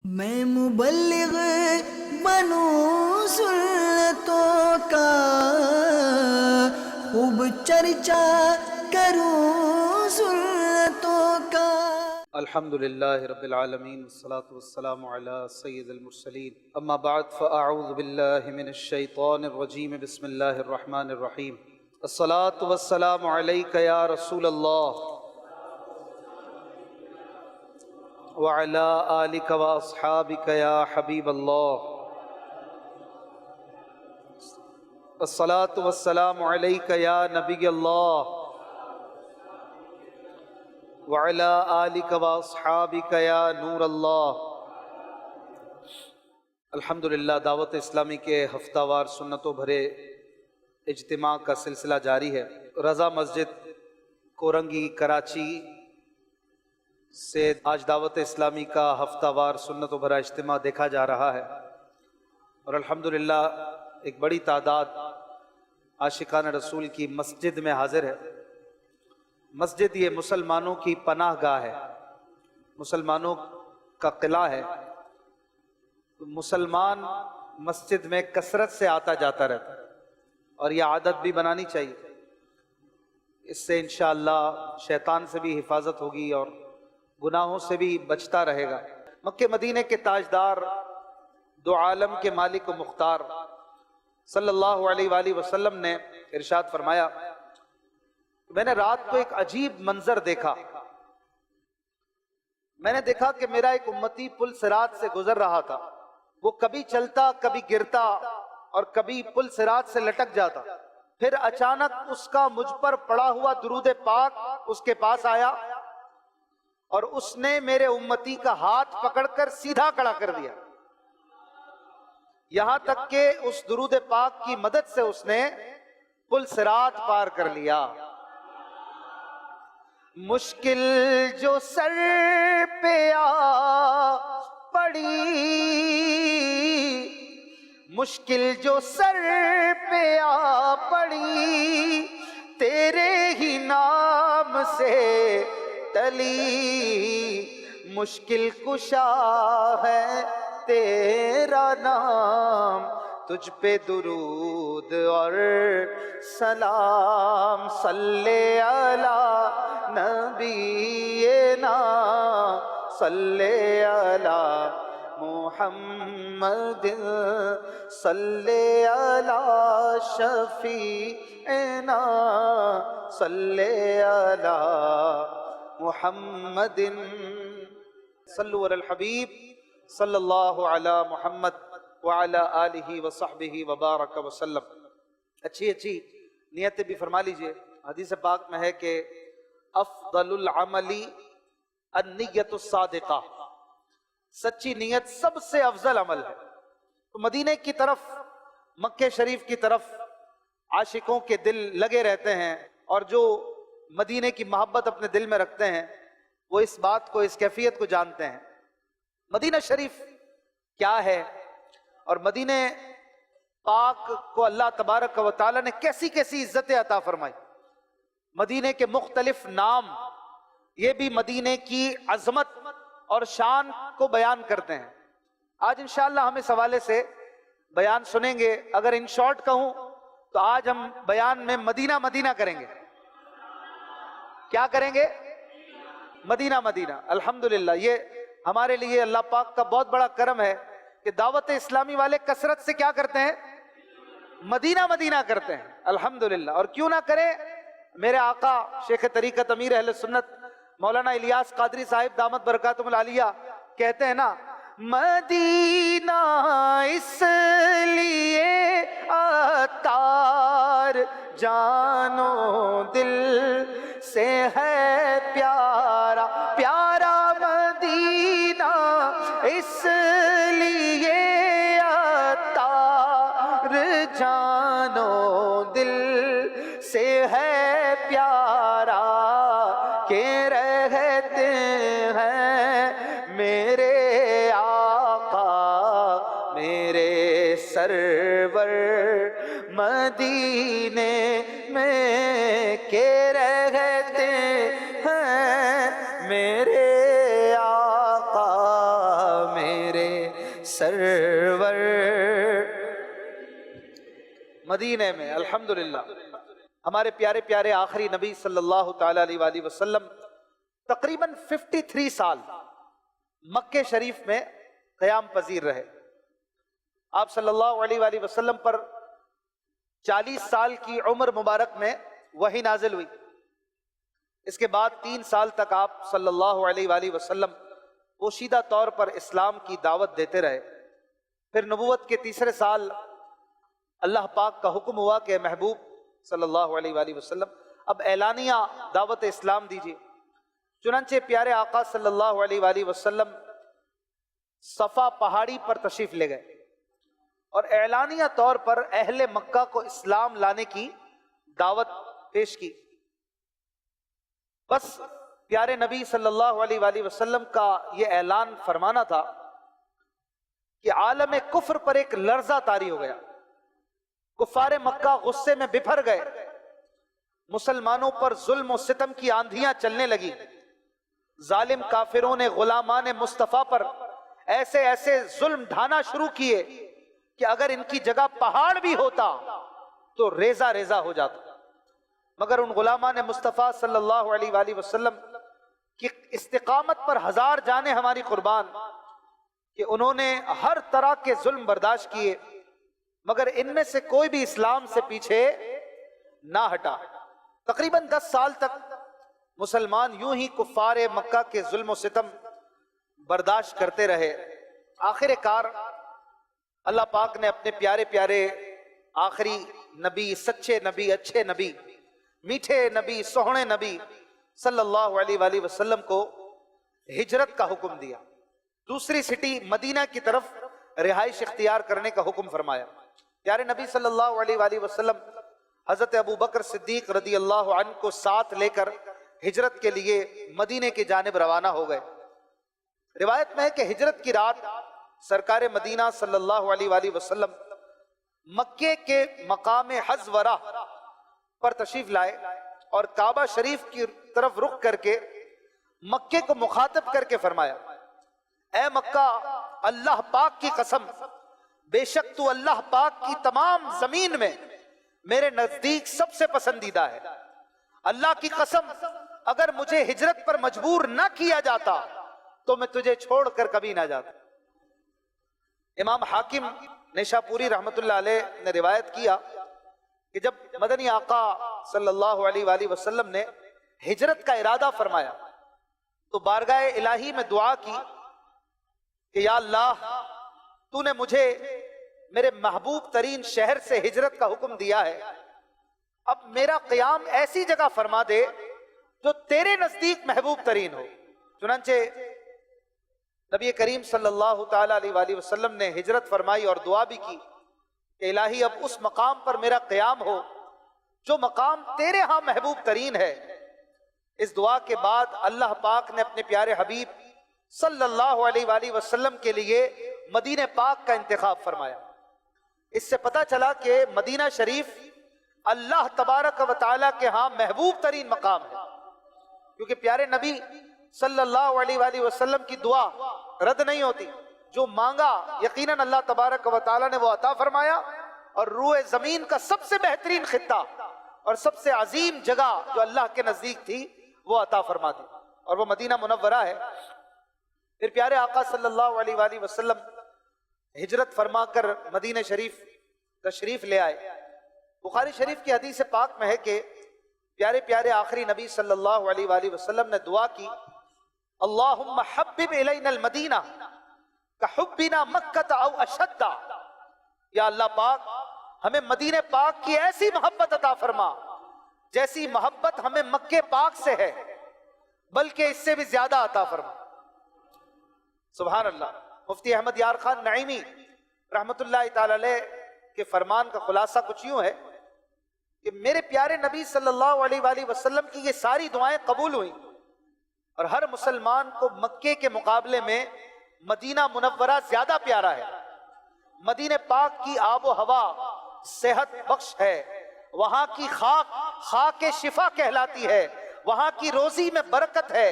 میں مبلغ بنوں سنتوں کا، خوب چرچا کروں سنتوں کا۔ الحمد للہ رب العالمین والصلاة والسلام علی سید المرسلین، اما بعد فاعوذ باللہ من الشیطان الرجیم، بسم اللہ الرحمن الرحیم۔ الصلاة والسلام علیک یا رسول اللہ وعلی آلک واصحابک یا حبیب اللہ۔ الصلاة والسلام علیک یا نبی اللہ وعلی آلک واصحابک یا نور اللہ۔ الحمدللہ دعوت اسلامی کے ہفتہ وار سنتوں بھرے اجتماع کا سلسلہ جاری ہے۔ رضا مسجد کورنگی کراچی سے آج دعوت اسلامی کا ہفتہ وار سنتوں بھرا اجتماع دیکھا جا رہا ہے، اور الحمدللہ ایک بڑی تعداد عاشقان رسول کی مسجد میں حاضر ہے۔ مسجد یہ مسلمانوں کی پناہ گاہ ہے، مسلمانوں کا قلعہ ہے۔ مسلمان مسجد میں کثرت سے آتا جاتا رہتا ہے، اور یہ عادت بھی بنانی چاہیے۔ اس سے انشاءاللہ شیطان سے بھی حفاظت ہوگی اور گناہوں سے بھی بچتا رہے گا۔ مکہ مدینہ کے تاجدار، دو عالم کے مالک و مختار صلی اللہ علیہ وآلہ وسلم نے ارشاد فرمایا، میں نے رات کو ایک عجیب منظر دیکھا۔ میں نے دیکھا کہ میرا ایک امتی پل صراط سے گزر رہا تھا۔ وہ کبھی چلتا، کبھی گرتا، اور کبھی پل صراط سے لٹک جاتا۔ پھر اچانک اس کا مجھ پر پڑا ہوا درود پاک اس کے پاس آیا، اور اس نے میرے امتی کا ہاتھ پکڑ کر سیدھا کھڑا کر دیا، یہاں تک کہ اس درود پاک کی مدد سے اس نے پل صراط پار کر لیا۔ مشکل جو سر پہ آ پڑی، مشکل جو سر پہ آ پڑی، تیرے ہی نام سے ٹلی۔ مشکل کشا ہے تیرا نام، تجھ پہ درود اور سلام۔ صلی علی نبینا، صلی علی محمد، صلی علی شفیعنا، صلی علی محمد۔ صلو علی الحبیب صلی اللہ علی محمد وعلی آلہ وصحبہ وبارک وسلم۔ اچھی نیتیں بھی فرما لیجئے۔ حدیث پاک میں ہے کہ افضل العمل النیت الصادقہ، سچی نیت سب سے افضل عمل ہے۔ تو مدینے کی طرف، مکہ شریف کی طرف عاشقوں کے دل لگے رہتے ہیں، اور جو مدینے کی محبت اپنے دل میں رکھتے ہیں وہ اس بات کو، اس کیفیت کو جانتے ہیں۔ مدینہ شریف کیا ہے، اور مدینہ پاک کو اللہ تبارک و تعالی نے کیسی کیسی عزتیں عطا فرمائی۔ مدینے کے مختلف نام یہ بھی مدینے کی عظمت اور شان کو بیان کرتے ہیں۔ آج انشاءاللہ ہم اس حوالے سے بیان سنیں گے۔ اگر ان شارٹ کہوں تو آج ہم بیان میں مدینہ مدینہ کریں گے۔ کیا کریں گے؟ مدینہ مدینہ۔ الحمدللہ یہ ہمارے لیے اللہ پاک کا بہت بڑا کرم ہے کہ دعوت اسلامی والے کثرت سے کیا کرتے ہیں؟ مدینہ مدینہ کرتے ہیں۔ الحمدللہ، اور کیوں نہ کریں؟ میرے آقا شیخ طریقت امیر اہل سنت مولانا الیاس قادری صاحب دامت برکاتہم العالیہ کہتے ہیں نا، مدینہ اس لیے عطار جانو دل سے ہے پیارا، پیارا مدینہ اس لیے عطار جانو دل سے ہے پیارا، کہ رہتے ہیں میرے آقا میرے سرور مدینے میں، کہ رہتے ہیں میرے آقا میرے سرور مدینے میں الحمدللہ ہمارے پیارے پیارے آخری نبی صلی اللہ تعالی علیہ وآلہ وسلم تقریباً 53 سال مکہ شریف میں قیام پذیر رہے. آپ صلی اللہ علیہ وآلہ وسلم پر 40 سال کی عمر مبارک میں وحی نازل ہوئی. اس کے بعد 3 سال تک آپ صلی اللہ علیہ وآلہ وسلم پوشیدہ طور پر اسلام کی دعوت دیتے رہے. پھر نبوت کے تیسرے سال اللہ پاک کا حکم ہوا کہ محبوب صلی اللہ علیہ وآلہ وسلم اب اعلانیہ دعوت اسلام دیجیے. چنانچہ پیارے آقا صلی اللہ علیہ وآلہ وسلم صفا پہاڑی پر تشریف لے گئے اور اعلانیہ طور پر اہل مکہ کو اسلام لانے کی دعوت پیش کی. بس پیارے نبی صلی اللہ علیہ وآلہ وسلم کا یہ اعلان فرمانا تھا کہ عالم کفر پر ایک لرزہ طاری ہو گیا. کفار مکہ غصے میں بپھر گئے. مسلمانوں پر ظلم و ستم کی آندھیاں چلنے لگی. ظالم کافروں نے غلامان مصطفیٰ پر ایسے ایسے ظلم ڈھانا شروع کیے کہ اگر ان کی جگہ پہاڑ بھی ہوتا تو ریزہ ریزہ ہو جاتا. مگر ان غلامان مصطفیٰ صلی اللہ علیہ وآلہ وسلم کی استقامت پر 1000 جانیں ہماری قربان کہ انہوں نے ہر طرح کے ظلم برداشت کیے مگر ان میں سے کوئی بھی اسلام سے پیچھے نہ ہٹا. تقریباً 10 سال تک مسلمان یوں ہی کفار مکہ کے ظلم و ستم برداشت کرتے رہے. آخر کار اللہ پاک نے اپنے پیارے پیارے آخری نبی، سچے نبی، اچھے نبی، میٹھے نبی، سوہنے نبی صلی اللہ علیہ وآلہ وسلم کو ہجرت کا حکم دیا. دوسری سٹی مدینہ کی طرف رہائش اختیار کرنے کا حکم فرمایا. پیارے نبی صلی اللہ علیہ وآلہ وسلم حضرت ابو بکر صدیق رضی اللہ عنہ کو ساتھ لے کر ہجرت کے لیے مدینے کی جانب روانہ ہو گئے. روایت میں ہے کہ ہجرت کی رات سرکار مدینہ صلی اللہ علیہ وآلہ وسلم مکے کے مقام حزورہ پر تشریف لائے اور کعبہ شریف کی طرف رخ کر کے مکے کو مخاطب کر کے فرمایا، اے مکہ، اللہ پاک کی قسم، بے شک تو اللہ پاک کی تمام زمین میں میرے نزدیک سب سے پسندیدہ ہے. اللہ کی قسم اگر مجھے ہجرت پر مجبور نہ کیا جاتا تو میں تجھے چھوڑ کر کبھی نہ جاتا. امام حاکم نیشاپوری رحمت اللہ علیہ نے روایت کیا کہ جب مدنی آقا صلی اللہ علیہ وآلہ وسلم نے ہجرت کا ارادہ فرمایا تو بارگاہ الہی میں دعا کی کہ یا اللہ، تو نے مجھے میرے محبوب ترین شہر سے ہجرت کا حکم دیا ہے، اب میرا قیام ایسی جگہ فرما دے جو تیرے نزدیک محبوب ترین ہو. چنانچہ نبی کریم صلی اللہ تعالی علیہ وآلہ وسلم نے ہجرت فرمائی اور دعا بھی کی کہ الہی اب اس مقام پر میرا قیام ہو جو مقام تیرے ہاں محبوب ترین ہے. اس دعا کے بعد اللہ پاک نے اپنے پیارے حبیب صلی اللہ علیہ وآلہ وسلم کے لیے مدینہ پاک کا انتخاب فرمایا. اس سے پتہ چلا کہ مدینہ شریف اللہ تبارک و تعالیٰ کے ہاں محبوب ترین مقام ہے، کیونکہ پیارے نبی صلی اللہ علیہ وآلہ وسلم کی دعا رد نہیں ہوتی. جو مانگا یقیناً اللہ تبارک و تعالیٰ نے وہ عطا فرمایا، اور روئے زمین کا سب سے بہترین خطہ اور سب سے عظیم جگہ جو اللہ کے نزدیک تھی وہ عطا فرما دی، اور وہ مدینہ منورہ ہے. پھر پیارے آقا صلی اللہ علیہ وآلہ وسلم ہجرت فرما کر مدینہ شریف تشریف لے آئے. بخاری شریف کی حدیث پاک میں ہے کہ پیارے پیارے آخری نبی صلی اللہ علیہ وآلہ وسلم نے دعا کی، اللہم حبب الینا المدینہ کحبنا مکہ او اشد. یا اللہ پاک، ہمیں مدینہ پاک کی ایسی محبت عطا فرما جیسی محبت ہمیں مکہ پاک سے ہے، بلکہ اس سے بھی زیادہ عطا فرما. سبحان اللہ. مفتی احمد یار خان نعیمی رحمت اللہ تعالی علیہ کے فرمان کا خلاصہ کچھ یوں ہے کہ میرے پیارے نبی صلی اللہ علیہ وآلہ وسلم کی یہ ساری دعائیں قبول ہوئیں، اور ہر مسلمان کو مکے کے مقابلے میں مدینہ منورہ زیادہ پیارا ہے. مدینہ پاک کی آب و ہوا صحت بخش ہے، وہاں کی خاک شفا کہلاتی ہے، وہاں کی روزی میں برکت ہے.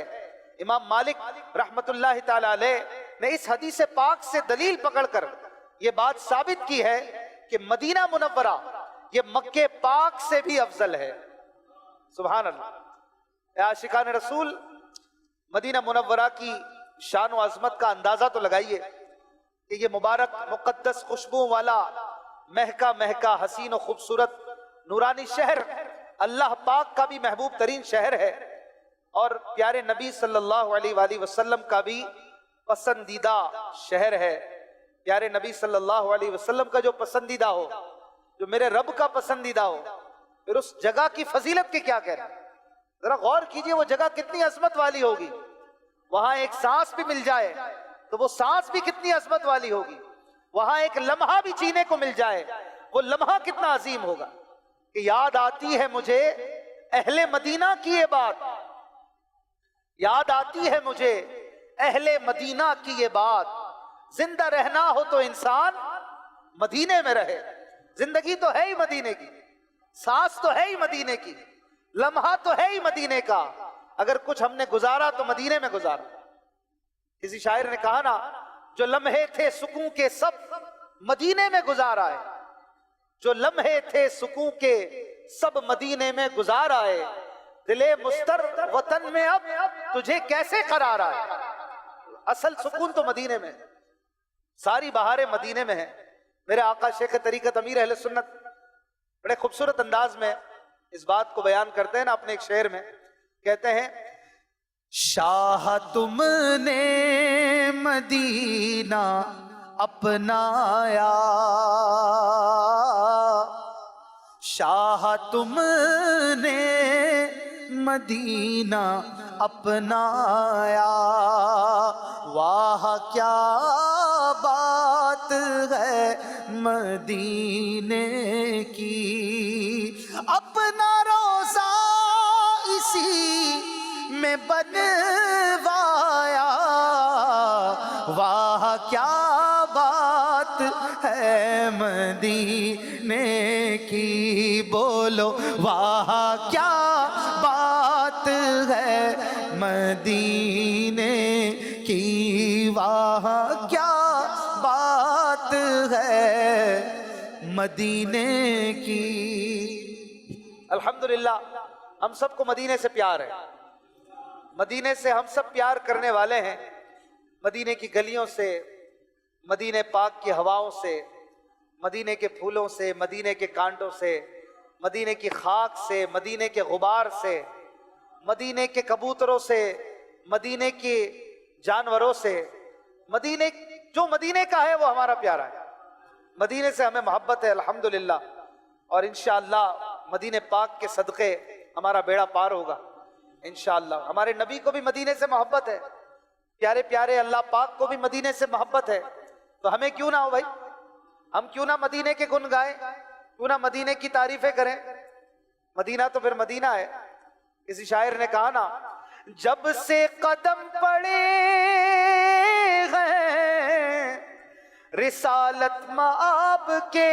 امام مالک رحمت اللہ تعالی علیہ نے اس حدیث پاک سے دلیل پکڑ کر یہ بات ثابت کی ہے کہ مدینہ منورہ یہ مکہ پاک سے بھی افضل ہے. سبحان اللہ. عاشقان رسول مدینہ منورہ کی شان و عظمت کا اندازہ تو لگائیے کہ یہ مبارک مقدس خوشبو والا مہکا مہکا حسین و خوبصورت نورانی شہر اللہ پاک کا بھی محبوب ترین شہر ہے اور پیارے نبی صلی اللہ علیہ وآلہ وسلم کا بھی پسندیدہ شہر ہے. پیارے نبی صلی اللہ علیہ وسلم کا جو پسندیدہ ہو، جو میرے رب کا پسندیدہ ہو، پھر اس جگہ کی فضیلت کے کیا کہہ رہے ہیں؟ ذرا غور کیجئے وہ جگہ کتنی عظمت والی ہوگی. وہاں ایک سانس بھی مل جائے تو وہ سانس بھی کتنی عظمت والی ہوگی. وہاں ایک لمحہ بھی جینے کو مل جائے وہ لمحہ کتنا عظیم ہوگا. کہ یاد آتی ہے مجھے اہل مدینہ کی یہ بات، یاد آتی ہے مجھے اہل مدینہ کی یہ بات، زندہ رہنا ہو تو انسان مدینے میں رہے. زندگی تو ہے ہی مدینے کی، سانس تو ہے ہی مدینے کی، لمحہ تو ہے ہی مدینے کا. اگر کچھ ہم نے گزارا تو مدینے میں گزارا. کسی شاعر نے کہا نا، جو لمحے تھے سکون کے سب مدینے میں گزار آئے، جو لمحے تھے سکون کے سب مدینے میں گزار آئے، دلے مستر وطن میں اب تجھے کیسے قرار آئے. اصل سکون تو مدینے میں، ساری بہاریں مدینے میں ہیں. میرے آقا شیخ طریقت امیر اہل سنت بڑے خوبصورت انداز میں اس بات کو بیان کرتے ہیں نا اپنے ایک شعر میں. کہتے ہیں، شاہ تم نے مدینہ اپنایا، شاہ تم نے مدینہ اپنایا، واہ کیا بات ہے مدینے کی، اپنا روزہ اسی میں بنوایا، واہ کیا بات ہے مدینے کی، بولو واہ کیا بات ہے مدینے کی، واہ کیا بات ہے مدینے کی. الحمدللہ ہم سب کو مدینے سے پیار ہے. مدینے سے ہم سب پیار کرنے والے ہیں. مدینے کی گلیوں سے، مدینے پاک کی ہواؤں سے، مدینے کے پھولوں سے، مدینے کے کانٹوں سے، مدینے کی خاک سے، مدینے کے غبار سے، مدینے کے کبوتروں سے، مدینے کے جانوروں سے. مدینے جو مدینے کا ہے وہ ہمارا پیارا ہے. مدینے سے ہمیں محبت ہے الحمدللہ. اور انشاءاللہ مدینے پاک کے صدقے ہمارا بیڑا پار ہوگا انشاءاللہ. ہمارے نبی کو بھی مدینے سے محبت ہے، پیارے پیارے اللہ پاک کو بھی مدینے سے محبت ہے. تو ہمیں کیوں نہ ہو بھائی، ہم کیوں نہ مدینے کے گن گائیں، کیوں نہ مدینے کی تعریفیں کریں. مدینہ تو پھر مدینہ ہے. کسی شاعر نے کہا نا، جب سے قدم پڑے ہیں رسالت مآب کے،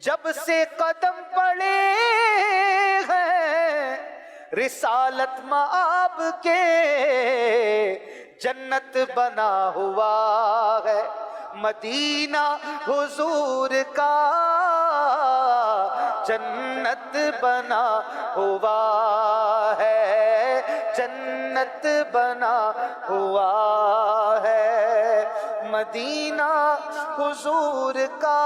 جب سے قدم پڑے ہیں رسالت مآب کے، جنت بنا ہوا ہے مدینہ حضور کا، جنت بنا ہوا ہے، جنت بنا ہوا ہے مدینہ حضور کا.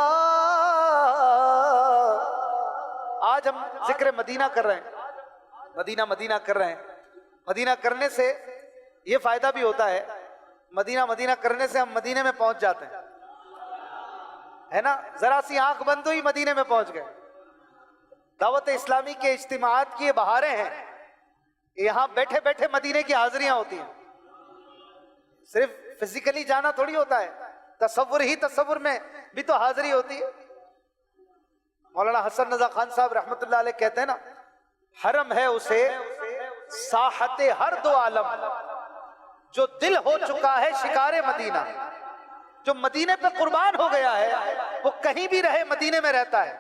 آج ہم ذکر مدینہ کر رہے ہیں، مدینہ مدینہ کر رہے ہیں. مدینہ کرنے سے یہ فائدہ بھی ہوتا ہے، مدینہ مدینہ کرنے سے ہم مدینے میں پہنچ جاتے ہیں، ہے نا. ذرا سی آنکھ بند ہوئی مدینے میں پہنچ گئے. دعوت اسلامی کے اجتماعات کی یہ بہاریں ہیں. یہاں بیٹھے بیٹھے مدینے کی حاضریاں ہوتی ہیں. صرف فزیکلی جانا تھوڑی ہوتا ہے، تصور ہی تصور میں بھی تو حاضری ہوتی ہے. مولانا حسن رضا خان صاحب رحمت اللہ علیہ کہتے ہیں نا، حرم ہے اسے ساحت ہر دو عالم، جو دل ہو چکا ہے شکار مدینہ. جو مدینے پہ قربان ہو گیا ہے وہ کہیں بھی رہے مدینے میں رہتا ہے.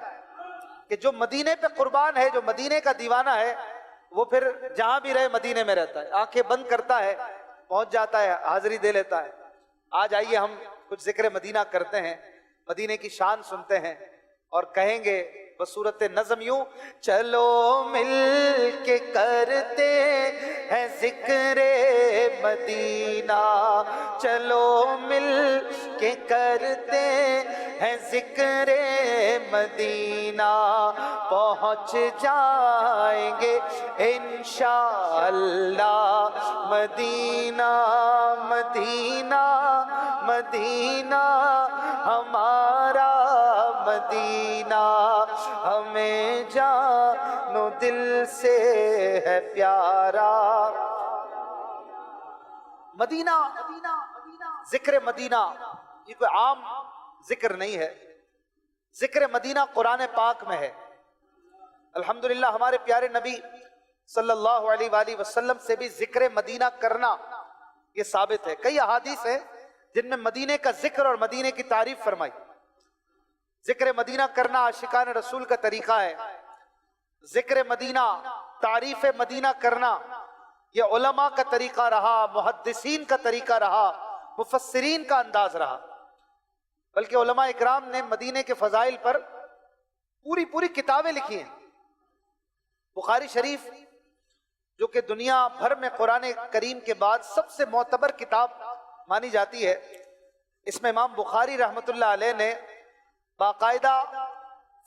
کہ جو مدینے پہ قربان ہے، جو مدینے کا دیوانہ ہے، وہ پھر جہاں بھی رہے مدینے میں رہتا ہے. آنکھیں بند کرتا ہے پہنچ جاتا ہے، حاضری دے لیتا ہے۔ آج آئیے ہم کچھ ذکر مدینہ کرتے ہیں، مدینے کی شان سنتے ہیں اور کہیں گے بصورت نظم یوں: چلو مل کے کرتے ہیں ذکر مدینہ، چلو مل کے کرتے ہیں ذکر مدینہ، پہنچ جائیں گے انشاءاللہ مدینہ، مدینہ مدینہ ہمارا مدینہ، ہمیں جان و دل سے ہے پیارا۔ مدینہ، ذکر مدینہ یہ کوئی عام ذکر نہیں ہے، ذکر مدینہ قرآن پاک میں ہے۔ الحمدللہ ہمارے پیارے نبی صلی اللہ علیہ وآلہ وسلم سے بھی ذکر مدینہ کرنا یہ ثابت ہے۔ کئی احادیث ہیں جن میں مدینے کا ذکر اور مدینے کی تعریف فرمائی۔ ذکر مدینہ کرنا عاشقان رسول کا طریقہ ہے، ذکر مدینہ، تعریف مدینہ کرنا یہ علماء کا طریقہ رہا، محدثین کا طریقہ رہا، مفسرین کا انداز رہا۔ بلکہ علماء اکرام نے مدینے کے فضائل پر پوری کتابیں لکھی ہیں۔ بخاری شریف جو کہ دنیا بھر میں قرآن کریم کے بعد سب سے معتبر کتاب مانی جاتی ہے، اس میں امام بخاری رحمۃ اللہ علیہ نے باقاعدہ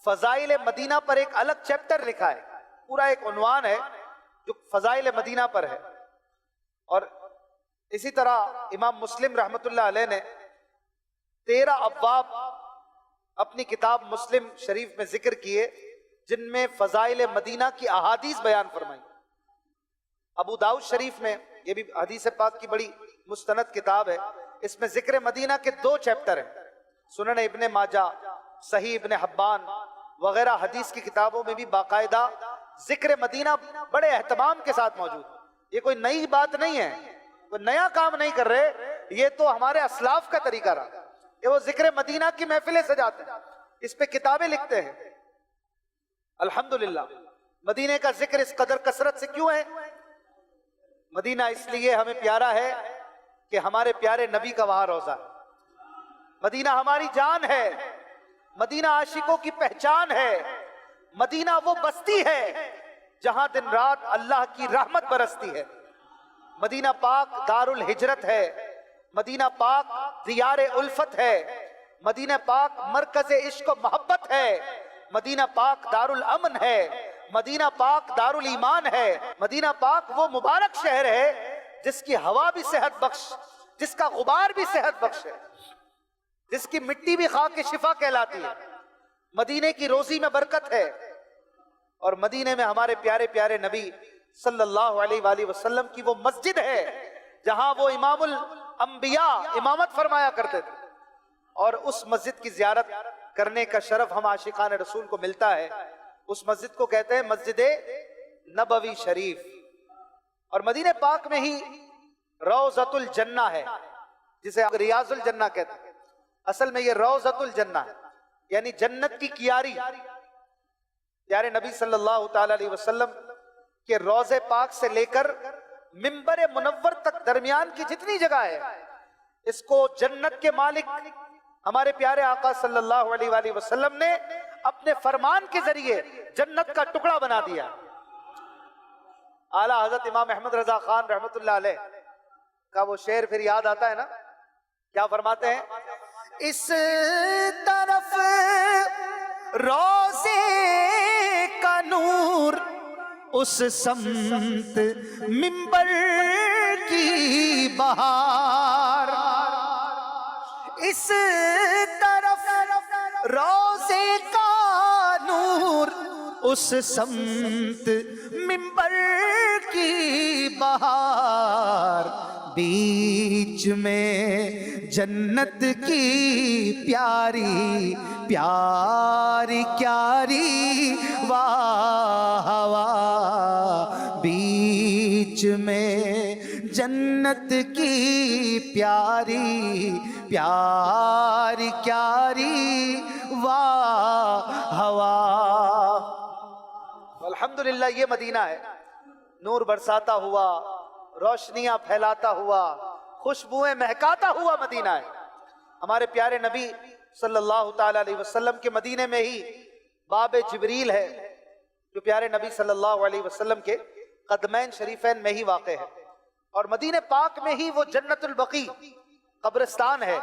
فضائل مدینہ پر ایک الگ چیپٹر لکھا ہے، پورا ایک عنوان ہے جو فضائل مدینہ پر ہے۔ اور اسی طرح امام مسلم رحمۃ اللہ علیہ نے 13 ابواب اپنی کتاب مسلم شریف میں ذکر کیے جن میں فضائل مدینہ کی احادیث بیان فرمائی۔ ابو داؤد شریف میں، یہ بھی حدیث پاک کی بڑی مستند کتاب ہے، اس میں ذکر مدینہ کے 2 چیپٹر ہیں۔ سنن ابن ماجہ، صحیح ابن حبان وغیرہ حدیث کی کتابوں میں بھی باقاعدہ ذکر مدینہ بڑے اہتمام کے ساتھ موجود۔ یہ کوئی نئی بات نہیں ہے، کوئی نیا کام نہیں کر رہے، یہ تو ہمارے اسلاف کا طریقہ رہا کہ وہ ذکر مدینہ کی محفلیں سجاتے ہیں، اس پہ کتابیں لکھتے ہیں۔ الحمدللہ مدینے کا ذکر اس قدر کثرت سے کیوں ہے؟ مدینہ اس لیے ہمیں پیارا ہے کہ ہمارے پیارے نبی کا وہاں روضہ ہے۔ مدینہ ہماری جان ہے، مدینہ عاشقوں کی پہچان ہے، مدینہ وہ بستی ہے جہاں دن رات اللہ کی رحمت برستی ہے۔ مدینہ پاک دار الہجرت ہے، مدینہ پاک دیار الفت ہے، مدینہ پاک مرکز عشق و محبت ہے، مدینہ پاک دار الامن ہے، مدینہ پاک دار الایمان ہے۔ مدینہ پاک وہ مبارک شہر ہے جس کی ہوا بھی صحت بخش، جس کا غبار بھی صحت بخش ہے، جس کی مٹی بھی خاک شفا کہلاتی ہے۔ مدینے کی روزی میں برکت ہے، اور مدینے میں ہمارے پیارے پیارے نبی صلی اللہ علیہ وآلہ وسلم کی وہ مسجد ہے جہاں وہ امام الانبیاء امامت فرمایا کرتے تھے، اور اس مسجد کی زیارت کرنے کا شرف ہم عاشقان رسول کو ملتا ہے۔ اس مسجد کو کہتے ہیں مسجد نبوی شریف، اور مدینہ پاک میں ہی روضۃ الجنہ ہے جسے ریاض الجنہ کہتے ہیں۔ اصل میں یہ روضۃ الجنہ ہے، یعنی جنت کی کیاری۔ پیارے نبی صلی اللہ تعالی علیہ وسلم کے روضے پاک سے لے کر منبر منور تک درمیان کی جتنی جگہ ہے، اس کو جنت کے مالک ہمارے پیارے آقا صلی اللہ علیہ وآلہ وسلم نے اپنے فرمان کے ذریعے جنت کا ٹکڑا بنا دیا۔ اعلیٰ حضرت امام احمد رضا خان رحمت اللہ علیہ کا وہ شعر پھر یاد آتا ہے نا، کیا فرماتے ہیں؟ اس طرف روضے کا نور، اس سمت منبر کی بہار، اس طرف روضے کا نور، اس سمت منبر کی بہار، بیچ میں جنت کی پیاری پیاری کیاری واہ واہ، بیچ میں جنت کی پیاری پیاری کیاری واہ واہ۔ الحمدللہ یہ مدینہ ہے، نور برساتا ہوا، روشنیاں پھیلاتا ہوا، خوشبوئیں مہکاتا ہوا مدینہ ہے۔ ہمارے پیارے نبی صلی اللہ تعالی علیہ وسلم کے مدینے میں ہی باب جبریل ہے، جو پیارے نبی صلی اللہ علیہ وسلم کے قدمین شریفین میں ہی واقع ہے، اور مدینہ پاک میں ہی وہ جنت البقیع قبرستان ہے،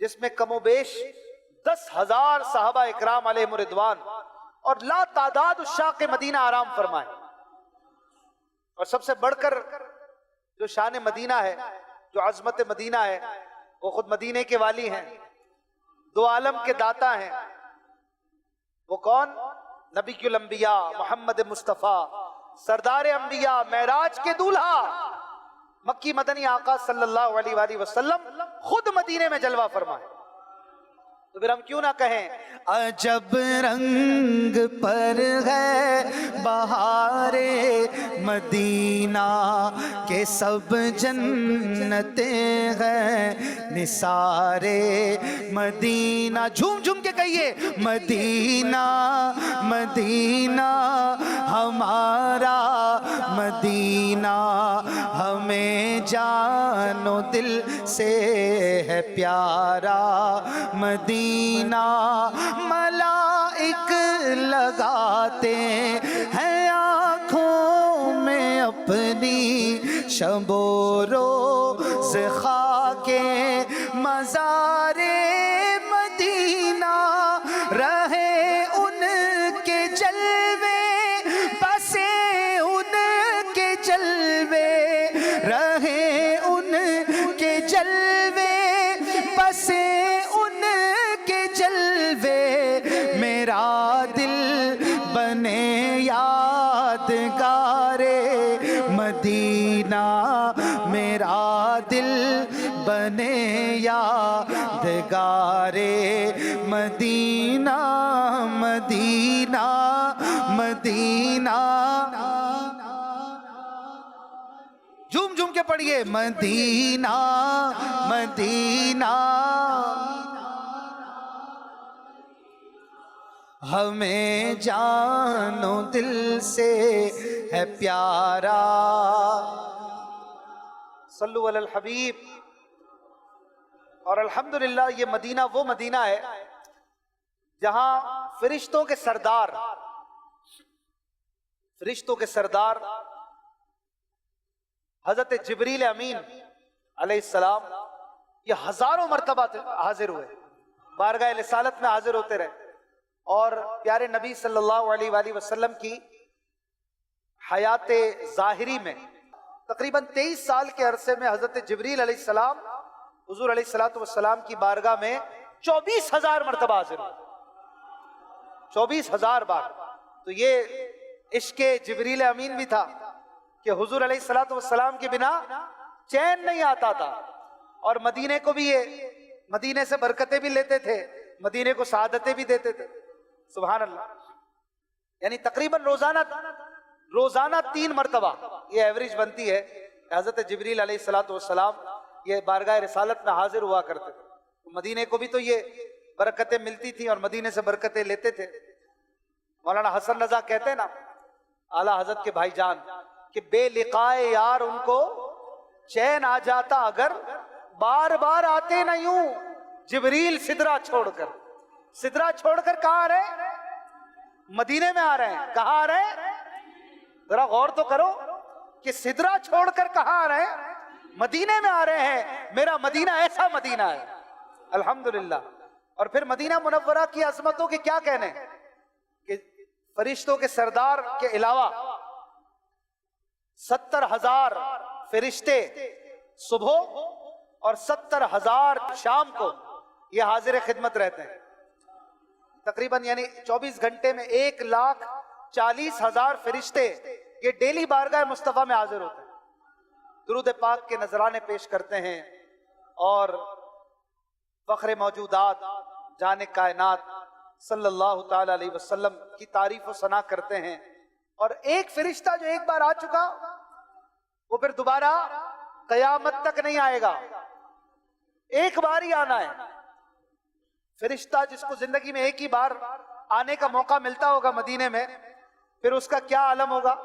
جس میں کم و بیش 10,000 صحابہ اکرام علیہم رضوان اور لا تعداد عشاق مدینہ آرام فرمائے۔ اور سب سے بڑھ کر جو شان مدینہ ہے، جو عظمت مدینہ ہے، وہ خود مدینے کے والی ہیں، دو عالم کے داتا ہیں۔ وہ کون؟ نبی الانبیاء محمد مصطفیٰ سردار انبیاء معراج کے دولہا مکی مدنی آقا صلی اللہ علیہ وآلہ وسلم خود مدینے میں جلوہ فرمائے، تو پھر ہم کیوں نہ کہیں عجب رنگ پر ہے بہار مدینہ کے سب جنتیں ہیں نثار مدینہ۔ جھوم جھوم کے کہیے مدینہ مدینہ ہمارا مدینہ، ہمیں جان و دل سے ہے پیارا مدینہ، ملائک لگاتے ہیں آنکھوں میں اپنی، شب و روز خاک مزار مدینہ، رہے ان کے جلوے بسے ان کے جلوے، رہے ان کے جلوے بسے ان کے جلوے، میرا دل بنے یادگار مدینہ، میرا دل بنے یادگار مدینہ مدینہ مدینہ۔ جھوم جھوم کے پڑھیے مدینہ مدینہ، ہمیں جان و دل سے ہے پیارا۔ صلو علی الحبیب۔ اور الحمدللہ یہ مدینہ وہ مدینہ ہے جہاں فرشتوں کے سردار حضرت جبریل امین علیہ السلام یہ ہزاروں مرتبہ حاضر ہوئے، بارگاہ رسالت میں حاضر ہوتے رہے، اور پیارے نبی صلی اللہ علیہ وآلہ وسلم کی حیات ظاہری میں تقریباً 23 سال کے عرصے میں حضرت جبریل علیہ السلام حضور علیہ السلام کی بارگاہ میں 24,000 مرتبہ حاضر ہوئے، 24,000 بار۔ تو یہ عشق جبریل امین بھی تھا کہ حضور علیہ السلام کے بنا چین نہیں آتا تھا، اور مدینے کو بھی یہ مدینے سے برکتیں بھی لیتے تھے، مدینے کو سعادتیں بھی دیتے تھے۔ سبحان اللہ، یعنی تقریباً روزانہ 3 مرتبہ یہ ایوریج بنتی ہے کہ حضرت جبریل علیہ السلام یہ بارگاہ رسالت میں حاضر ہوا کرتے تھے۔ مدینے کو بھی تو یہ برکتیں ملتی تھی اور مدینے سے برکتیں لیتے تھے۔ مولانا حسن رضا کہتے ہیں نا، اعلیٰ حضرت کے بھائی جان، کہ بے لقائے یار ان کو چین آ جاتا اگر بار بار آتے نہ یوں جبریل سدرا چھوڑ کر۔ سدرا چھوڑ کر کہاں آ رہے ہیں؟ مدینے میں آ رہے ہیں۔ کہاں آ رہے ہیں؟ ذرا غور تو کرو کہ سدرا چھوڑ کر کہاں آ رہے ہیں؟ مدینے میں آ رہے ہیں۔ میرا مدینہ ایسا مدینہ ہے الحمدللہ۔ اور پھر مدینہ منورہ کی عظمتوں کے کیا کہنے کہ فرشتوں کے سردار کے علاوہ 70,000 فرشتے صبح اور 70,000 شام کو یہ حاضر خدمت رہتے ہیں۔ تقریباً یعنی 24 گھنٹے میں 1,40,000 فرشتے یہ ڈیلی بارگاہ مصطفیٰ میں حاضر ہوتے ہیں، درود پاک کے نذرانے پیش کرتے ہیں، اور فخر موجودات جان کائنات صلی اللہ تعالی علیہ وسلم کی تعریف و ثنا کرتے ہیں۔ اور ایک فرشتہ جو ایک بار آ چکا وہ پھر دوبارہ قیامت تک نہیں آئے گا، ایک بار ہی آنا ہے۔ فرشتہ جس کو زندگی میں ایک ہی بار آنے کا موقع ملتا ہوگا مدینے میں، پھر اس کا کیا عالم ہوگا،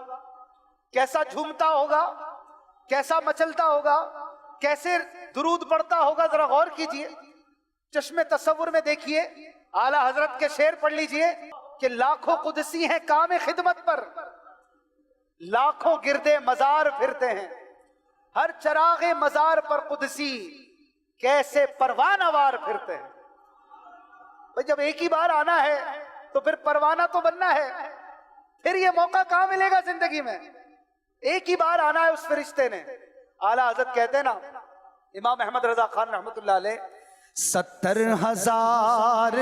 کیسا جھومتا ہوگا، کیسا مچلتا ہوگا, کیسے درود پڑتا ہوگا, ذرا غور کیجئے. چشم تصور میں دیکھیے, اعلیٰ حضرت کے شعر پڑھ لیجئے کہ لاکھوں قدسی ہیں کام خدمت پر, لاکھوں گردے مزار پھرتے ہیں, ہر چراغ مزار پر قدسی کیسے پروانہ وار پھرتے ہیں. بھئی جب ایک ہی بار آنا ہے تو پھر پروانہ تو بننا ہے, پھر یہ موقع کہاں ملے گا زندگی میں؟ ایک ہی بار آنا ہے اس فرشتے نے. اعلیٰ حضرت کہتے ہیں نا, امام احمد رضا خان رحمت اللہ علیہ, 70,000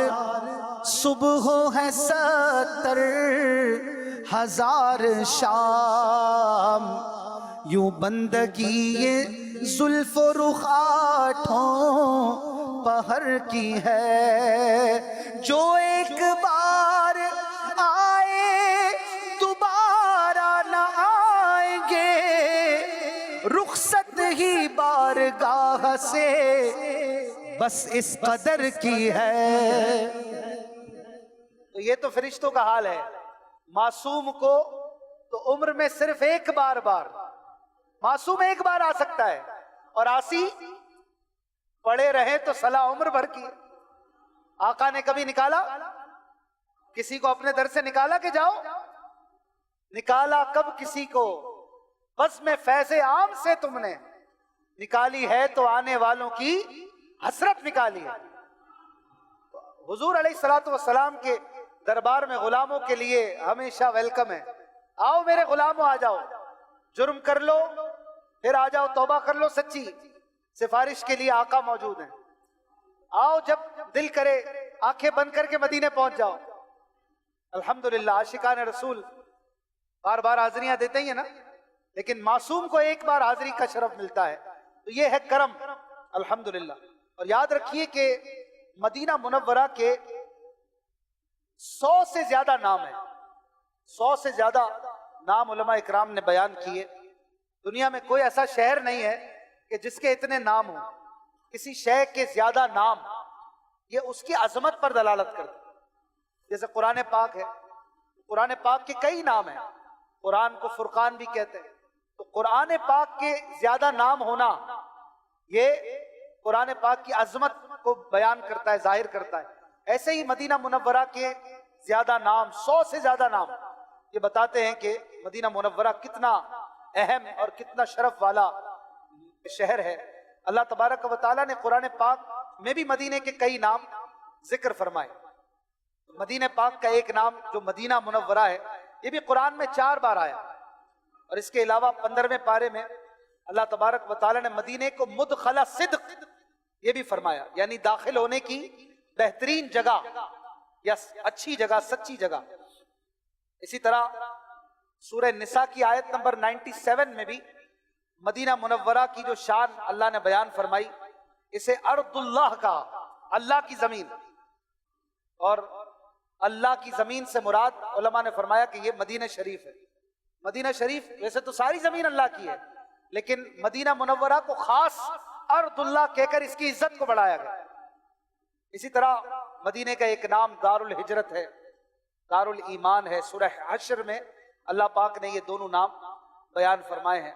صبح ہے 70,000 شام, یوں بندگی یہ زلف و رخ آٹھوں پہر کی ہے, جو ایک بار آئے دوبارہ نہ آئیں گے, رخصت ہی بارگاہ سے بس اس قدر کی ہے. تو یہ تو فرشتوں کا حال ہے. معصوم کو تو عمر میں صرف ایک بار معصوم ایک بار آ سکتا ہے, اور آسی پڑے رہے تو صلاح عمر بھر کی. آقا نے کبھی نکالا کسی کو اپنے در سے, نکالا کہ جاؤ؟ نکالا کب کسی کو؟ بس میں فیض عام سے تم نے نکالی ہے تو آنے والوں کی حسرت نکالی ہے. حضور علیہ السلام کے دربار میں غلاموں کے لیے ہمیشہ ویلکم ہے. آؤ میرے غلاموں, آ جاؤ, جرم کر لو پھر آ جاؤ, توبہ کر لو, سچی سفارش کے لیے آقا موجود ہیں. آؤ جب دل کرے آنکھیں بند کر کے مدینے پہنچ جاؤ. الحمدللہ عاشقان رسول بار بار حاضریاں دیتے ہی ہیں نا, لیکن معصوم کو ایک بار حاضری کا شرف ملتا ہے, تو یہ ہے کرم الحمدللہ. اور یاد رکھیے کہ مدینہ منورہ کے 100 سے زیادہ نام ہیں, 100 سے زیادہ نام علماء اکرام نے بیان کیے. دنیا میں کوئی ایسا شہر نہیں ہے کہ جس کے اتنے نام ہوں. کسی شہر کے زیادہ نام, یہ اس کی عظمت پر دلالت کرتے. جیسے قرآن پاک ہے, قرآن پاک کے کئی نام ہیں, قرآن کو فرقان بھی کہتے ہیں. تو قرآن پاک کے زیادہ نام ہونا یہ قرآن پاک کی عظمت کو بیان کرتا ہے, ظاہر کرتا ہے. ایسے ہی مدینہ منورہ کے زیادہ نام, 100 سے زیادہ نام, یہ بتاتے ہیں کہ مدینہ منورہ کتنا اہم اور کتنا شرف والا شہر ہے. اللہ تبارک و تعالیٰ نے قرآن پاک میں بھی مدینے کے کئی نام ذکر فرمائے. مدینہ پاک کا ایک نام جو مدینہ منورہ ہے, یہ بھی قرآن میں 4 بار آیا. اور اس کے علاوہ 15ویں پارے میں اللہ تبارک و تعالیٰ نے مدینے کو مدخل صدق یہ بھی فرمایا, یعنی داخل ہونے کی بہترین جگہ یا اچھی جگہ, سچی جگہ. اسی طرح سورہ نساء کی آیت نمبر 97 میں بھی مدینہ منورہ کی جو شان اللہ نے بیان فرمائی, اسے ارض اللہ کہا, اللہ کی زمین. اور اللہ کی زمین سے مراد علماء نے فرمایا کہ یہ مدینہ شریف ہے. مدینہ شریف ویسے تو ساری زمین اللہ کی ہے, لیکن مدینہ منورہ کو خاص ارض اللہ کہہ کر اس کی عزت کو بڑھایا گیا. اسی طرح مدینہ کا ایک نام دار الہجرت ہے, دار الایمان ہے. سورہ حشر میں اللہ پاک نے یہ دونوں نام بیان فرمائے ہیں.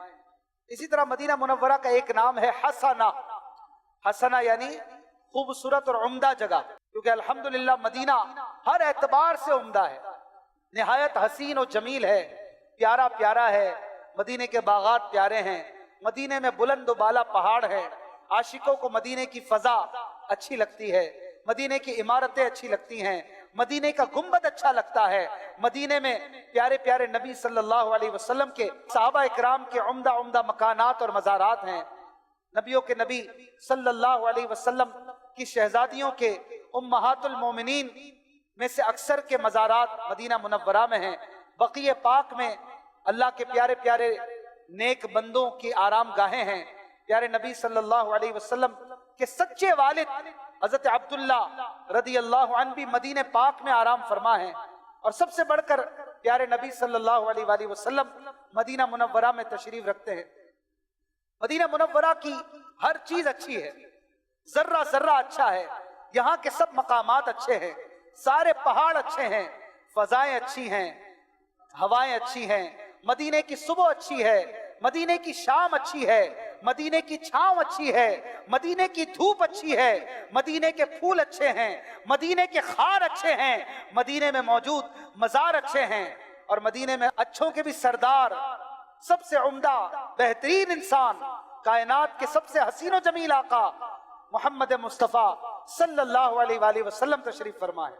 اسی طرح مدینہ منورہ کا ایک نام ہے حسنہ. حسنہ یعنی خوبصورت اور عمدہ جگہ, کیونکہ الحمدللہ مدینہ ہر اعتبار سے عمدہ ہے, نہایت حسین و جمیل ہے, پیارا پیارا ہے. مدینے کے باغات پیارے ہیں, مدینے میں بلند و بالا پہاڑ ہے. عاشقوں کو مدینے کی فضا اچھی لگتی ہے, مدینے کی عمارتیں اچھی لگتی ہیں, مدینے کا گنبد اچھا لگتا ہے. مدینے میں پیارے پیارے نبی صلی اللہ علیہ وسلم کے, صحابہ اکرام کے عمدہ عمدہ مکانات اور مزارات ہیں. نبیوں کے نبی صلی اللہ علیہ وسلم کی شہزادیوں کے امہات المومنین میں سے اکثر کے مزارات مدینہ منورہ میں ہیں. بقیع پاک میں اللہ کے پیارے پیارے نیک بندوں کی آرام گاہیں ہیں. پیارے نبی صلی اللہ علیہ وسلم کے سچے والد حضرت عبداللہ رضی اللہ عنہ بھی مدینہ پاک میں آرام فرما ہیں. اور سب سے بڑھ کر پیارے نبی صلی اللہ علیہ وآلہ وسلم مدینہ منورہ میں تشریف رکھتے ہیں. مدینہ منورہ کی ہر چیز اچھی ہے, ذرہ ذرہ اچھا ہے. یہاں کے سب مقامات اچھے ہیں, سارے پہاڑ اچھے ہیں, فضائیں اچھی ہیں, ہوائیں اچھی ہیں, مدینے کی صبح اچھی ہے, مدینے کی شام اچھی ہے، مدینے کی چھاؤں اچھی ہے، مدینے کی دھوپ اچھی ہے، مدینے کے پھول اچھے ہیں، مدینے کے خار اچھے ہیں، مدینے میں موجود مزار اچھے ہیں، اور مدینے میں اچھوں کے بھی سردار، سب سے عمدہ بہترین انسان، کائنات کے سب سے حسین و جمیل آقا محمد مصطفیٰ صلی اللہ علیہ وآلہ وسلم تشریف فرما ہے۔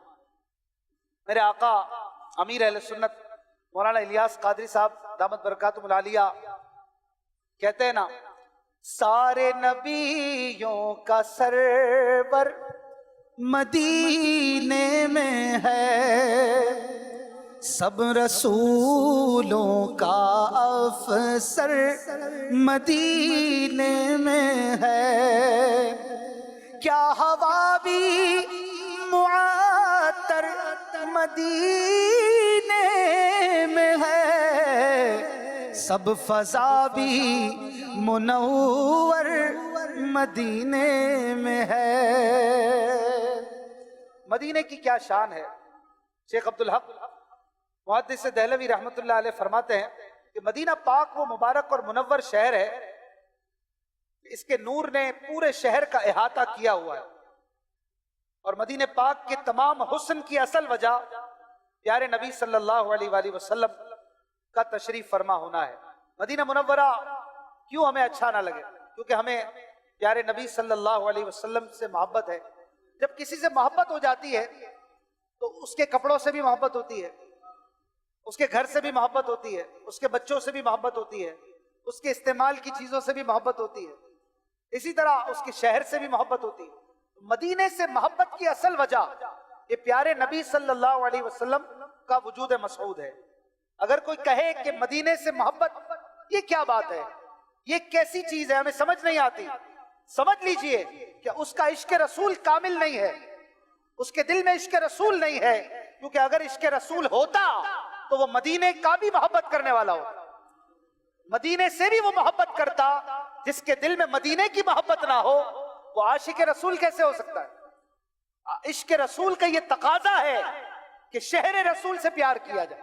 میرے آقا امیر اہل سنت مولانا الیاس قادری صاحب دامت برکاتہم العالیہ کہتے ہیں نا، سارے نبیوں کا سرور مدینے میں ہے، سب رسولوں کا افسر مدینے میں ہے، کیا ہوا بھی معطر مدینے میں ہے، سب فضا بھی منور مدینے میں ہے۔ مدینے کی کیا شان ہے۔ شیخ عبدالحق محدث دہلوی رحمۃ اللہ علیہ فرماتے ہیں کہ مدینہ پاک وہ مبارک اور منور شہر ہے، اس کے نور نے پورے شہر کا احاطہ کیا ہوا ہے، اور مدینہ پاک کے تمام حسن کی اصل وجہ پیارے نبی صلی اللہ علیہ وآلہ وسلم کا تشریف فرما ہونا ہے۔ مدینہ منورہ کیوں ہمیں اچھا نہ لگے؟ کیونکہ ہمیں پیارے نبی صلی اللہ علیہ وسلم سے محبت ہے۔ جب کسی سے محبت ہو جاتی ہے تو اس کے کپڑوں سے بھی محبت ہوتی ہے، اس کے گھر سے بھی محبت ہوتی ہے، اس کے بچوں سے بھی محبت ہوتی ہے، اس کے استعمال کی چیزوں سے بھی محبت ہوتی ہے، اسی طرح اس کے شہر سے بھی محبت ہوتی ہے۔ مدینے سے محبت کی اصل وجہ یہ پیارے نبی صلی اللہ علیہ وسلم کا وجود مسعود ہے۔ اگر کوئی کہے کہ مدینے سے محبت، یہ کیا بات ہے، یہ کیسی چیز ہے، ہمیں سمجھ نہیں آتی، سمجھ لیجئے کہ اس کا عشق رسول کامل نہیں ہے، اس کے دل میں عشق رسول نہیں ہے، کیونکہ اگر عشق رسول ہوتا تو وہ مدینے کا بھی محبت کرنے والا ہو، مدینے سے بھی وہ محبت کرتا۔ جس کے دل میں مدینے کی محبت نہ ہو وہ عاشق رسول کیسے ہو سکتا ہے؟ عشق رسول کا یہ تقاضا ہے کہ شہر رسول سے پیار کیا جائے،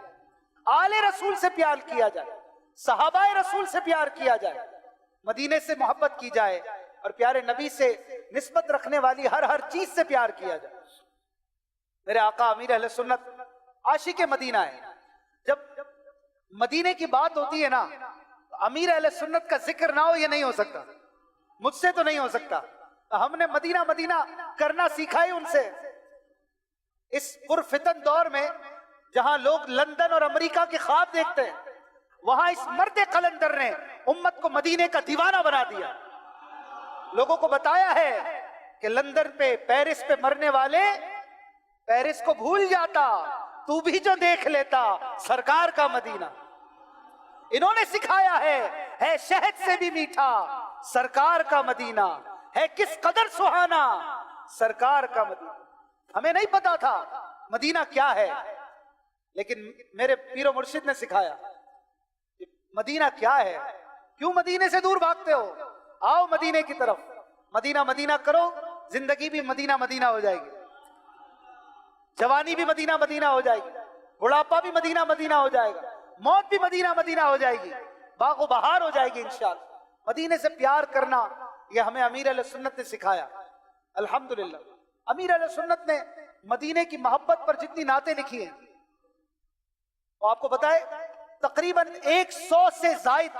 آل رسول سے پیار کیا جائے، صحابہ رسول سے پیار کیا جائے، مدینے سے محبت کی جائے، اور پیارے نبی سے نسبت رکھنے والی ہر چیز سے پیار کیا جائے۔ میرے آقا امیر اہل سنت عاشق مدینہ ہے۔ جب مدینے کی بات ہوتی ہے نا، امیر اہل سنت کا ذکر نہ ہو یہ نہیں ہو سکتا، مجھ سے تو نہیں ہو سکتا۔ ہم نے مدینہ مدینہ کرنا سیکھا ہی ان سے۔ اس پرفتن دور میں جہاں لوگ لندن اور امریکہ کے خواب دیکھتے ہیں، وہاں اس مرد قلندر نے امت کو مدینے کا دیوانہ بنا دیا، لوگوں کو بتایا ہے کہ لندن پہ پیرس پہ مرنے والے پیرس کو بھول جاتا، تو بھی جو دیکھ لیتا سرکار کا مدینہ۔ انہوں نے سکھایا ہے شہد سے بھی میٹھا سرکار کا مدینہ، ہے کس قدر سہانا سرکار کا مدینہ۔ ہمیں نہیں پتا تھا مدینہ کیا ہے، لیکن میرے پیر و مرشد نے سکھایا کہ مدینہ کیا ہے۔ کیوں مدینے سے دور بھاگتے ہو؟ آؤ مدینے کی طرف، مدینہ مدینہ کرو، زندگی بھی مدینہ مدینہ ہو جائے گی، جوانی بھی مدینہ مدینہ ہو جائے گی، بڑھاپا بھی مدینہ مدینہ ہو جائے گا، موت بھی مدینہ مدینہ ہو جائے گی، باغ و بہار ہو جائے گی انشاءاللہ۔ مدینے سے پیار کرنا یہ ہمیں امیر علیہ سنت نے سکھایا۔ الحمدللہ امیر علیہ سنت نے مدینے کی محبت پر جتنی نعتیں لکھی ہیں، وہ آپ کو بتائے تقریباً 100 سے زائد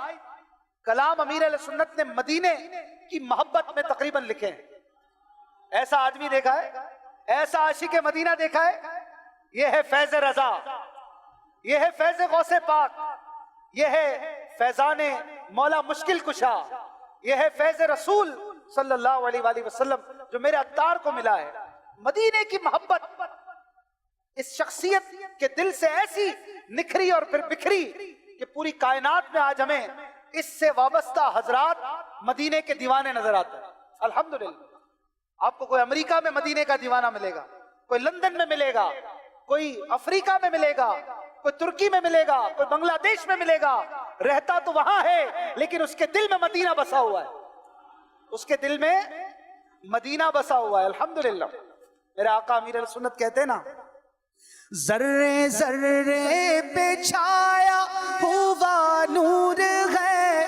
کلام امیر علیہ سنت نے مدینے کی محبت میں تقریباً لکھے ہیں۔ ایسا آدمی دیکھا ہے، ایسا عاشق مدینہ دیکھا ہے؟ یہ ہے فیض رضا، یہ ہے فیض غوث پاک، یہ ہے فیضان مولا مشکل کشا، یہ ہے فیض رسول صلی اللہ علیہ وآلہ وسلم جو میرے عطار کو ملا ہے۔ مدینے کی محبت اس شخصیت کے دل سے ایسی نکھری اور پھر بکھری کہ پوری کائنات میں آج ہمیں اس سے وابستہ حضرات مدینے کے دیوانے نظر آتے ہیں۔ الحمدللہ آپ کو کوئی امریکہ میں مدینے کا دیوانہ ملے گا، کوئی لندن میں ملے گا، کوئی افریقہ میں ملے گا، کوئی ترکی میں ملے گا، کوئی بنگلہ دیش میں ملے گا، رہتا تو وہاں ہے لیکن اس کے دل میں مدینہ بسا ہوا ہے، اس کے دل میں مدینہ بسا ہوا ہے۔ الحمدللہ میرے آقا امیر علیہ سنت کہتے ہیں نا، ذرے ذرے پہ چھایا ہوا نور ہے،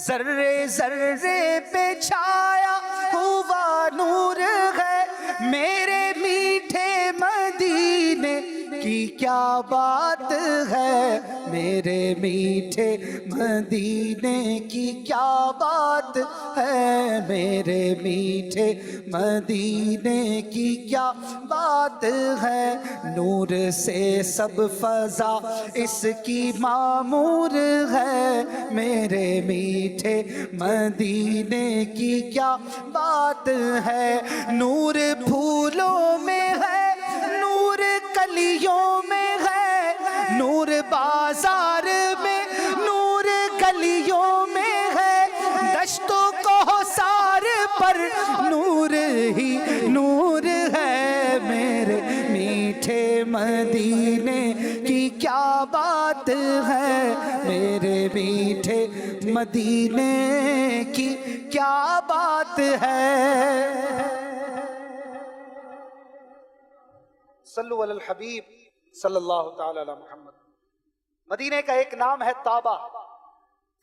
ذرے ذرے پہ چھایا ہوا نور ہے میرے میٹھے مدینے کی کیا بات ہے میرے میٹھے مدینے کی کیا بات ہے میرے میٹھے مدینے کی کیا بات ہے نور سے سب فضا اس کی معمور ہے میرے میٹھے مدینے کی کیا بات ہے نور پھولوں میں ہے نور کلیوں میں ہے نور بازار میں نور گلیوں میں ہے دشتوں کوثر پر نور ہی نور ہے میرے میٹھے مدینے کی کیا بات ہے میرے میٹھے مدینے کی کیا بات ہے صلو علی الحبیب صلی اللہ تعالی علی محمد مدینے کا ایک نام ہے طابہ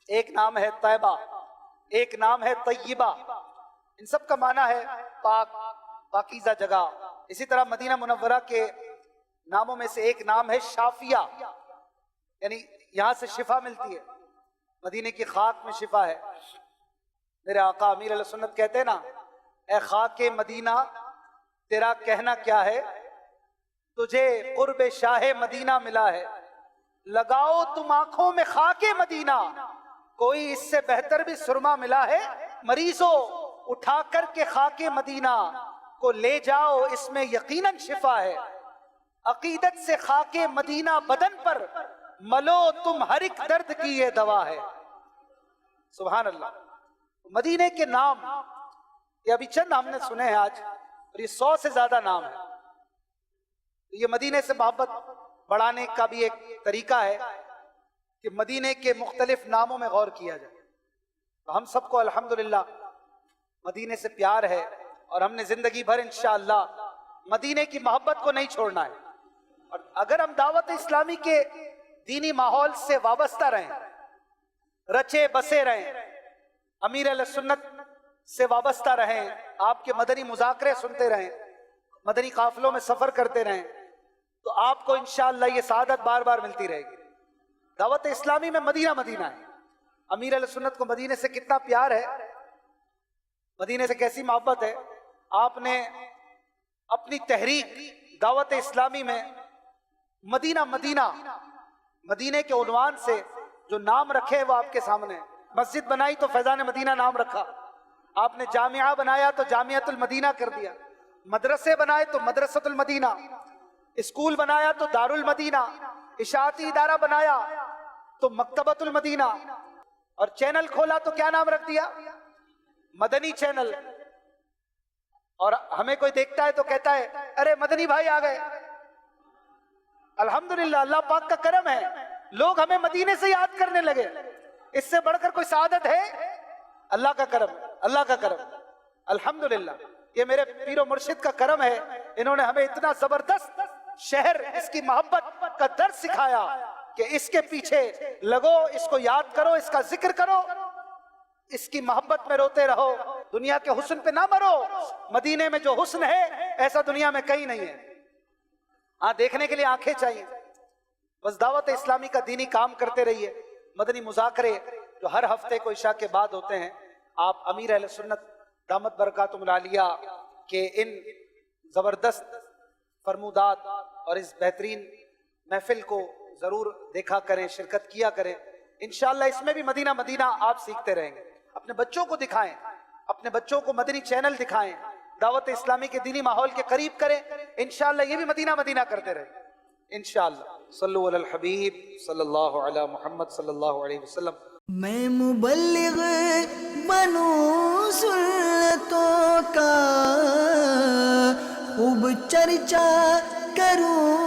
ایک نام ہے طیبہ ایک نام ہے طیبہ ان سب کا معنی ہے پاک پاکیزہ جگہ اسی طرح مدینہ منورہ کے ناموں میں سے ایک نام ہے شافیہ یعنی یہاں سے شفا ملتی ہے مدینے کی خاک میں شفا ہے میرے آقا امیر علیہ سنت کہتے ہیں نا اے خاک مدینہ تیرا کہنا کیا ہے تجھے قرب شاہ مدینہ ملا ہے لگاؤ تم آنکھوں میں خاک مدینہ کوئی اس سے بہتر بھی سرما ملا ہے مریضوں اٹھا کر کے خاک مدینہ کو لے جاؤ اس میں یقیناً شفا ہے عقیدت سے خاک مدینہ بدن پر ملو تم ہر ایک درد کی یہ دوا ہے سبحان اللہ مدینے کے نام یہ ابھی چند ہم نے سنے ہیں آج اور یہ 100 سے زیادہ نام ہے یہ مدینے سے محبت بڑھانے کا بھی ایک طریقہ ہے کہ مدینے کے مختلف ناموں میں غور کیا جائے تو ہم سب کو الحمدللہ مدینے سے پیار ہے اور ہم نے زندگی بھر انشاءاللہ مدینے کی محبت کو نہیں چھوڑنا ہے اور اگر ہم دعوت اسلامی کے دینی ماحول سے وابستہ رہیں رچے بسے رہیں امیر علیہ سنت سے وابستہ رہیں آپ کے مدنی مذاکرے سنتے رہیں مدنی قافلوں میں سفر کرتے رہیں تو آپ کو انشاءاللہ یہ سعادت بار بار ملتی رہے گی دعوت اسلامی میں مدینہ مدینہ ہے امیر علیہ سنت کو مدینے سے کتنا پیار ہے مدینے سے کیسی محبت ہے آپ نے اپنی تحریک دعوت اسلامی میں مدینہ مدینہ مدینے کے عنوان سے جو نام رکھے وہ آپ کے سامنے مسجد بنائی تو فیضان مدینہ نام رکھا آپ نے جامعہ بنایا تو جامعۃ المدینہ کر دیا مدرسے بنائے تو مدرسۃ المدینہ اسکول بنایا تو دار المدینہ اشاعتی ادارہ بنایا تو مکتبۃ المدینہ اور چینل کھولا تو کیا نام رکھ دیا مدنی چینل اور ہمیں کوئی دیکھتا ہے تو کہتا ہے ارے مدنی بھائی آ گئے الحمدللہ اللہ پاک کا کرم ہے لوگ ہمیں مدینے سے یاد کرنے لگے اس سے بڑھ کر کوئی سعادت ہے اللہ کا کرم اللہ کا کرم الحمدللہ یہ میرے پیر و مرشد کا کرم ہے انہوں نے ہمیں اتنا زبردست شہر اس کی محبت کا درس سکھایا کہ اس کے پیچھے لگو اس کو یاد کرو اس کا ذکر کرو اس کی محبت میں روتے رہو دنیا کے حسن پہ نہ مرو مدینے میں جو حسن ہے ایسا دنیا میں کہیں نہیں ہے ہاں دیکھنے کے لیے آنکھیں چاہیے بس دعوت اسلامی کا دینی کام کرتے رہیے مدنی مذاکرے جو ہر ہفتے کو عشاء کے بعد ہوتے ہیں آپ امیر اہل سنت دامت برکاتہم العالیہ کہ ان زبردست فرمودات اور اس بہترین محفل کو ضرور دیکھا کریں شرکت کیا کریں انشاءاللہ اس میں بھی مدینہ مدینہ آپ سیکھتے رہیں گے اپنے بچوں کو دکھائیں اپنے بچوں کو مدنی چینل دکھائیں دعوت اسلامی کے دینی ماحول کے قریب کریں انشاءاللہ یہ بھی مدینہ مدینہ کرتے رہیں انشاءاللہ صلو علی الحبیب صلی اللہ علی محمد صلی اللہ علیہ وسلم میں مبلغ بنوں سنتوں کا خوب چرچا کروں